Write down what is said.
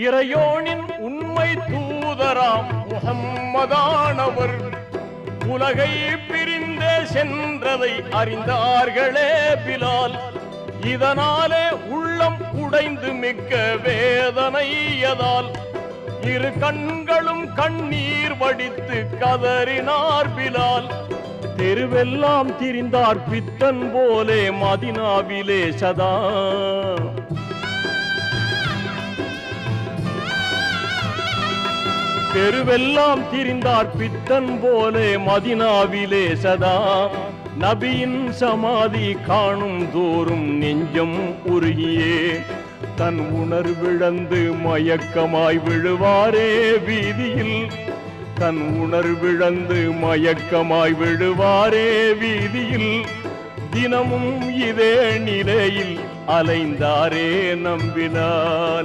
இறையோனின் உண்மை தூதராம் முஹம்மதானவர் உலகை பிரிந்தே சென்றதை அறிந்தார்களே பிலால். இதனாலே உள்ளம் உடைந்து மிக்க வேதனையதால் இரு கண்களும் கண்ணீர் வடித்து கதறினார் பிலால். தெருவெல்லாம் திரிந்தார் பித்தன் போலே மதினாவிலே சதா. தெருவெல்லாம் திரிந்தார் பித்தன் போலே மதினாவிலே சதா. நபியின் சமாதி காணும் தோறும் நெஞ்சம் உருகியே தன் உணர்விழந்து மயக்கமாய் விழுவாரே வீதியில். தன் உணர்விழந்து மயக்கமாய் விழுவாரே வீதியில். தினமும் இதே நிலையில் அலைந்தாரே நம்பினால்.